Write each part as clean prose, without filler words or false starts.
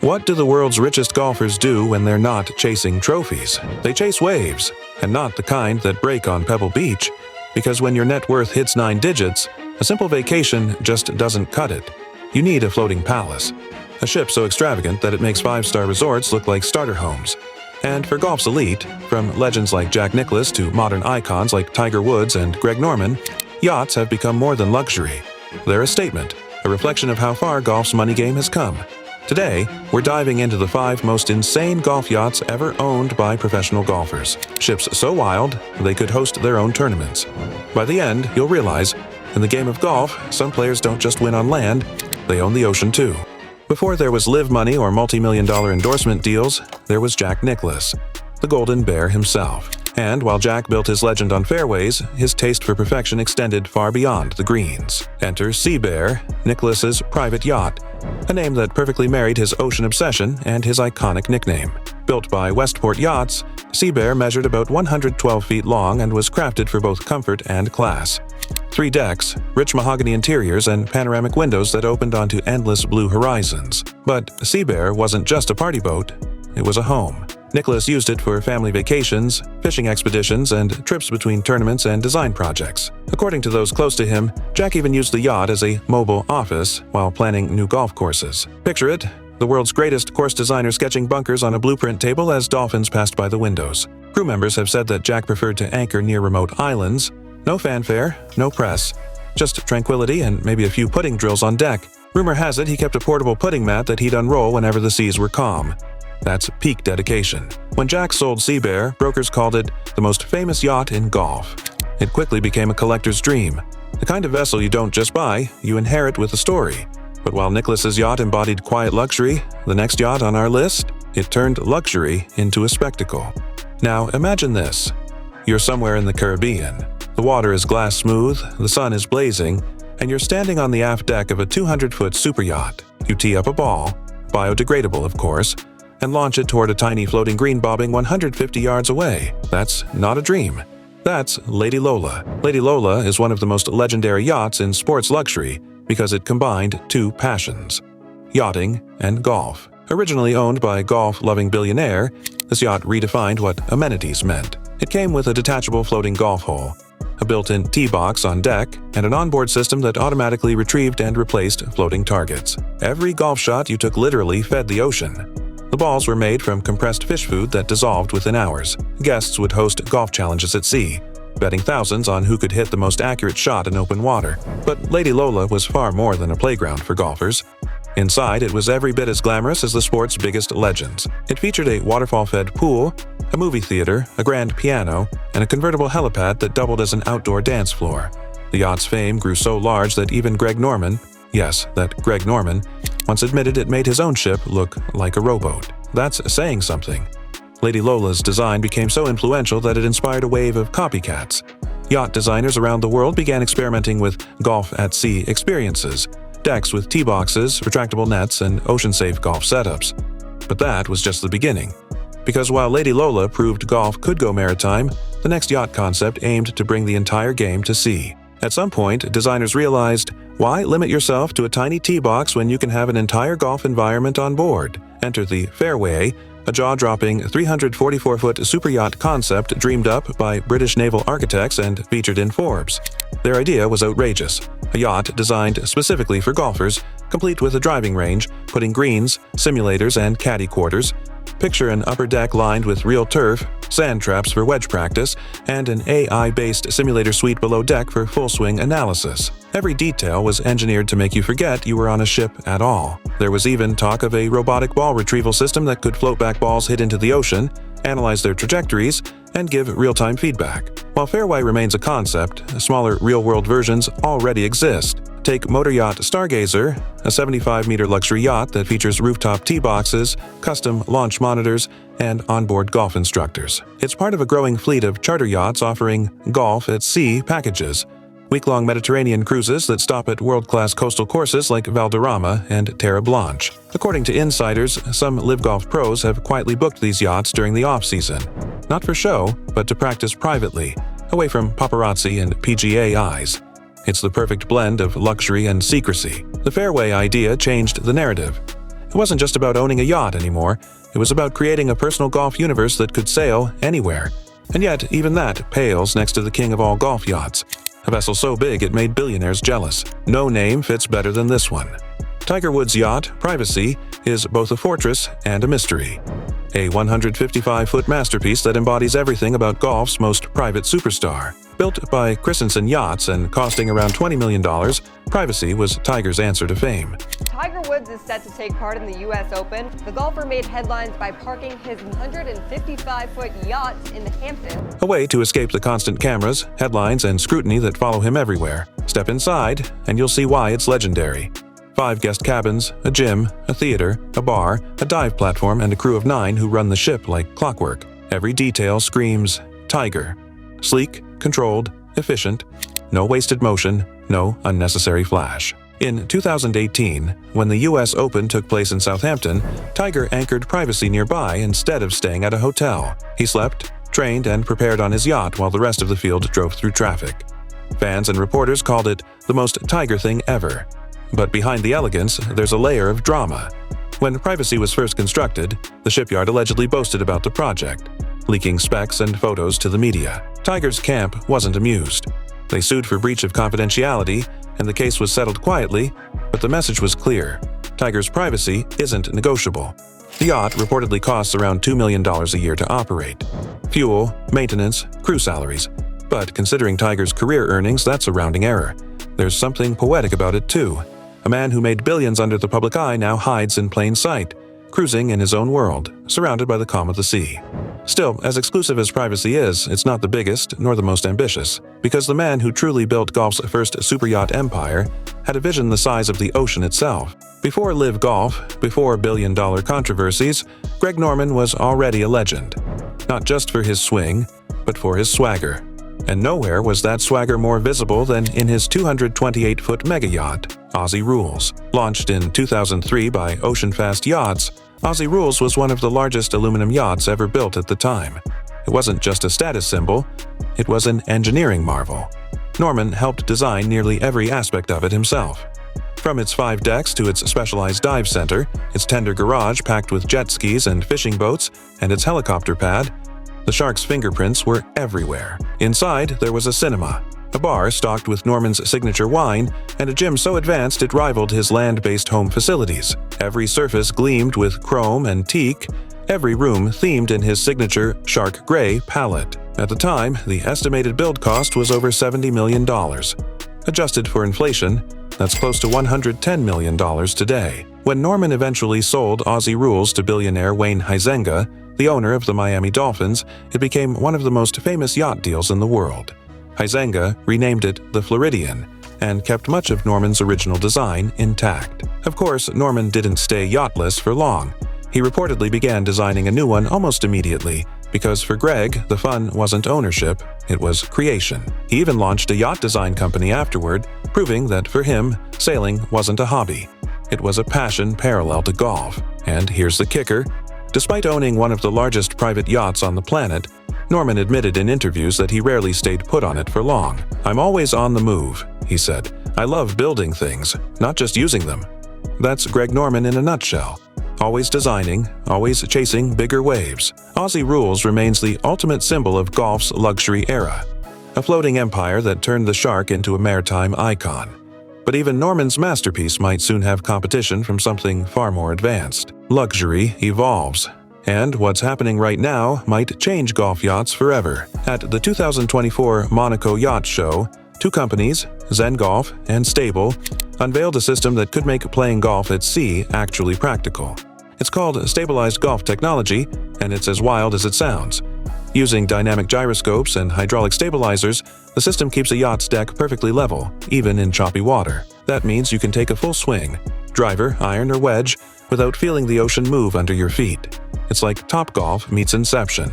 What do the world's richest golfers do when they're not chasing trophies? They chase waves, and not the kind that break on Pebble Beach, because when your net worth hits 9 digits, a simple vacation just doesn't cut it. You need a floating palace, a ship so extravagant that it makes 5-star resorts look like starter homes. And for golf's elite, from legends like Jack Nicklaus to modern icons like Tiger Woods and Greg Norman, yachts have become more than luxury. They're a statement, a reflection of how far golf's money game has come. Today, we're diving into the 5 most insane golf yachts ever owned by professional golfers. Ships so wild, they could host their own tournaments. By the end, you'll realize, in the game of golf, some players don't just win on land, they own the ocean too. Before there was live money or multi-million-dollar endorsement deals, there was Jack Nicklaus, the Golden Bear himself. And while Jack built his legend on fairways, his taste for perfection extended far beyond the greens. Enter Sea Bear, Nicklaus's private yacht, a name that perfectly married his ocean obsession and his iconic nickname. Built by Westport Yachts, Sea Bear measured about 112 feet long and was crafted for both comfort and class. 3 decks, rich mahogany interiors, and panoramic windows that opened onto endless blue horizons. But Sea Bear wasn't just a party boat, it was a home. Nicklaus used it for family vacations, fishing expeditions, and trips between tournaments and design projects. According to those close to him, Jack even used the yacht as a mobile office while planning new golf courses. Picture it, the world's greatest course designer sketching bunkers on a blueprint table as dolphins passed by the windows. Crew members have said that Jack preferred to anchor near remote islands. No fanfare, no press, just tranquility and maybe a few putting drills on deck. Rumor has it he kept a portable putting mat that he'd unroll whenever the seas were calm. That's peak dedication. When Jack sold Sea Bear, brokers called it the most famous yacht in golf. It quickly became a collector's dream. The kind of vessel you don't just buy, you inherit with a story. But while Nicklaus's yacht embodied quiet luxury, the next yacht on our list, it turned luxury into a spectacle. Now imagine this. You're somewhere in the Caribbean. The water is glass smooth, the sun is blazing, and you're standing on the aft deck of a 200-foot super yacht. You tee up a ball, biodegradable of course, and launch it toward a tiny floating green bobbing 150 yards away. That's not a dream. That's Lady Lola. Lady Lola is one of the most legendary yachts in sports luxury because it combined 2 passions: yachting and golf. Originally owned by a golf-loving billionaire, this yacht redefined what amenities meant. It came with a detachable floating golf hole, a built-in tee box on deck, and an onboard system that automatically retrieved and replaced floating targets. Every golf shot you took literally fed the ocean. The balls were made from compressed fish food that dissolved within hours. Guests would host golf challenges at sea, betting thousands on who could hit the most accurate shot in open water. But Lady Lola was far more than a playground for golfers. Inside, it was every bit as glamorous as the sport's biggest legends. It featured a waterfall-fed pool, a movie theater, a grand piano, and a convertible helipad that doubled as an outdoor dance floor. The yacht's fame grew so large that even Greg Norman, yes, that Greg Norman, once admitted it made his own ship look like a rowboat. That's saying something. Lady Lola's design became so influential that it inspired a wave of copycats. Yacht designers around the world began experimenting with golf-at-sea experiences, decks with tee boxes, retractable nets, and ocean-safe golf setups. But that was just the beginning. Because while Lady Lola proved golf could go maritime, the next yacht concept aimed to bring the entire game to sea. At some point, designers realized, why limit yourself to a tiny tee box when you can have an entire golf environment on board? Enter the Fairway, a jaw-dropping 344-foot super yacht concept dreamed up by British naval architects and featured in Forbes. Their idea was outrageous. A yacht designed specifically for golfers, complete with a driving range, putting greens, simulators, and caddy quarters. Picture an upper deck lined with real turf, sand traps for wedge practice, and an AI-based simulator suite below deck for full-swing analysis. Every detail was engineered to make you forget you were on a ship at all. There was even talk of a robotic ball retrieval system that could float back balls hit into the ocean, analyze their trajectories, and give real-time feedback. While Fairway remains a concept, smaller real-world versions already exist. Take motor yacht Stargazer, a 75-meter luxury yacht that features rooftop tee boxes, custom launch monitors, and onboard golf instructors. It's part of a growing fleet of charter yachts offering golf-at-sea packages, week-long Mediterranean cruises that stop at world-class coastal courses like Valderrama and Terra Blanche. According to insiders, some live golf pros have quietly booked these yachts during the off-season. Not for show, but to practice privately, away from paparazzi and PGA eyes. It's the perfect blend of luxury and secrecy. The Fairway idea changed the narrative. It wasn't just about owning a yacht anymore, it was about creating a personal golf universe that could sail anywhere. And yet, even that pales next to the king of all golf yachts. A vessel so big it made billionaires jealous. No name fits better than this one. Tiger Woods' yacht, Privacy, is both a fortress and a mystery. A 155-foot masterpiece that embodies everything about golf's most private superstar. Built by Christensen Yachts and costing around $20 million, Privacy was Tiger's answer to fame. Tiger Woods is set to take part in the U.S. Open. The golfer made headlines by parking his 155-foot yacht in the Hamptons. A way to escape the constant cameras, headlines, and scrutiny that follow him everywhere. Step inside, and you'll see why it's legendary. 5 guest cabins, a gym, a theater, a bar, a dive platform, and a crew of 9 who run the ship like clockwork. Every detail screams Tiger. Sleek, controlled, efficient, no wasted motion, no unnecessary flash. In 2018, when the U.S. Open took place in Southampton, Tiger anchored Privacy nearby instead of staying at a hotel. He slept, trained, and prepared on his yacht while the rest of the field drove through traffic. Fans and reporters called it the most Tiger thing ever. But behind the elegance, there's a layer of drama. When Privacy was first constructed, the shipyard allegedly boasted about the project, leaking specs and photos to the media. Tiger's camp wasn't amused. They sued for breach of confidentiality, and the case was settled quietly, but the message was clear. Tiger's privacy isn't negotiable. The yacht reportedly costs around $2 million a year to operate. Fuel, maintenance, crew salaries. But considering Tiger's career earnings, that's a rounding error. There's something poetic about it, too. A man who made billions under the public eye now hides in plain sight, cruising in his own world, surrounded by the calm of the sea. Still, as exclusive as Privacy is, it's not the biggest nor the most ambitious, because the man who truly built golf's first superyacht empire had a vision the size of the ocean itself. Before Live Golf, before billion-dollar controversies, Greg Norman was already a legend. Not just for his swing, but for his swagger. And nowhere was that swagger more visible than in his 228-foot mega yacht, Aussie Rules. Launched in 2003 by Oceanfast Yachts, Aussie Rules was one of the largest aluminum yachts ever built at the time. It wasn't just a status symbol, it was an engineering marvel. Norman helped design nearly every aspect of it himself. From its 5 decks to its specialized dive center, its tender garage packed with jet skis and fishing boats, and its helicopter pad, the shark's fingerprints were everywhere. Inside, there was a cinema, a bar stocked with Norman's signature wine, and a gym so advanced it rivaled his land-based home facilities. Every surface gleamed with chrome and teak, every room themed in his signature shark gray palette. At the time, the estimated build cost was over $70 million. Adjusted for inflation, that's close to $110 million today. When Norman eventually sold Aussie Rules to billionaire Wayne Huizenga, the owner of the Miami Dolphins, it became one of the most famous yacht deals in the world. Huizenga renamed it the Floridian and kept much of Norman's original design intact. Of course, Norman didn't stay yachtless for long. He reportedly began designing a new one almost immediately, because for Greg, the fun wasn't ownership, it was creation. He even launched a yacht design company afterward, proving that for him, sailing wasn't a hobby. It was a passion parallel to golf. And here's the kicker. Despite owning one of the largest private yachts on the planet, Norman admitted in interviews that he rarely stayed put on it for long. "I'm always on the move," he said. "I love building things, not just using them." That's Greg Norman in a nutshell. Always designing, always chasing bigger waves. Aussie Rules remains the ultimate symbol of golf's luxury era. A floating empire that turned the shark into a maritime icon. But even Norman's masterpiece might soon have competition from something far more advanced. Luxury evolves. And what's happening right now might change golf yachts forever. At the 2024 Monaco Yacht Show, 2 companies, Zen Golf and Stable, unveiled a system that could make playing golf at sea actually practical. It's called Stabilized Golf Technology, and it's as wild as it sounds. Using dynamic gyroscopes and hydraulic stabilizers, the system keeps a yacht's deck perfectly level, even in choppy water. That means you can take a full swing, driver, iron, or wedge, without feeling the ocean move under your feet. It's like Topgolf meets Inception.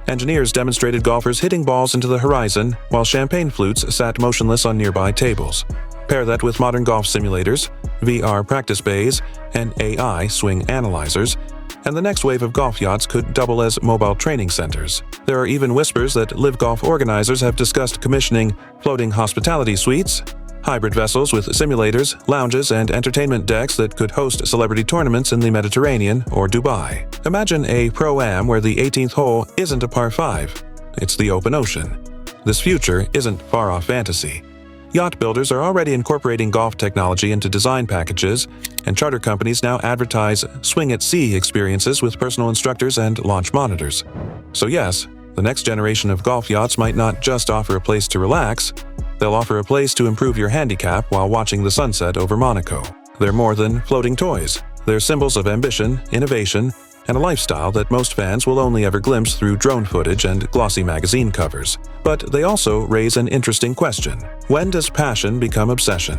Engineers demonstrated golfers hitting balls into the horizon while champagne flutes sat motionless on nearby tables. Pair that with modern golf simulators, VR practice bays, and AI swing analyzers, and the next wave of golf yachts could double as mobile training centers. There are even whispers that Live Golf organizers have discussed commissioning floating hospitality suites, hybrid vessels with simulators, lounges, and entertainment decks that could host celebrity tournaments in the Mediterranean or Dubai. Imagine a Pro-Am where the 18th hole isn't a par 5. It's the open ocean. This future isn't far-off fantasy. Yacht builders are already incorporating golf technology into design packages, and charter companies now advertise swing-at-sea experiences with personal instructors and launch monitors. So yes, the next generation of golf yachts might not just offer a place to relax, they'll offer a place to improve your handicap while watching the sunset over Monaco. They're more than floating toys. They're symbols of ambition, innovation, and a lifestyle that most fans will only ever glimpse through drone footage and glossy magazine covers. But they also raise an interesting question. When does passion become obsession?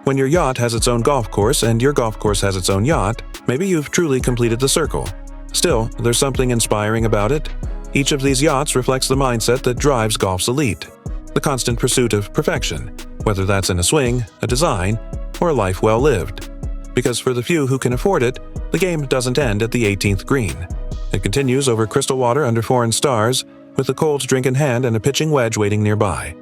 When your yacht has its own golf course and your golf course has its own yacht, maybe you've truly completed the circle. Still, there's something inspiring about it. Each of these yachts reflects the mindset that drives golf's elite. The constant pursuit of perfection, whether that's in a swing, a design, or a life well lived. Because for the few who can afford it, the game doesn't end at the 18th green. It continues over crystal water under foreign stars, with a cold drink in hand and a pitching wedge waiting nearby.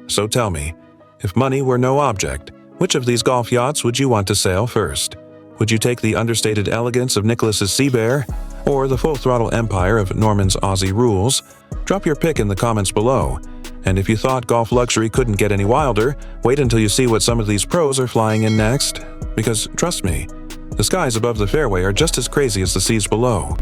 So tell me, if money were no object, which of these golf yachts would you want to sail first? Would you take the understated elegance of Nicholas's Sea Bear, or the full-throttle empire of Norman's Aussie Rules? Drop your pick in the comments below. And if you thought golf luxury couldn't get any wilder, wait until you see what some of these pros are flying in next. Because trust me, the skies above the fairway are just as crazy as the seas below.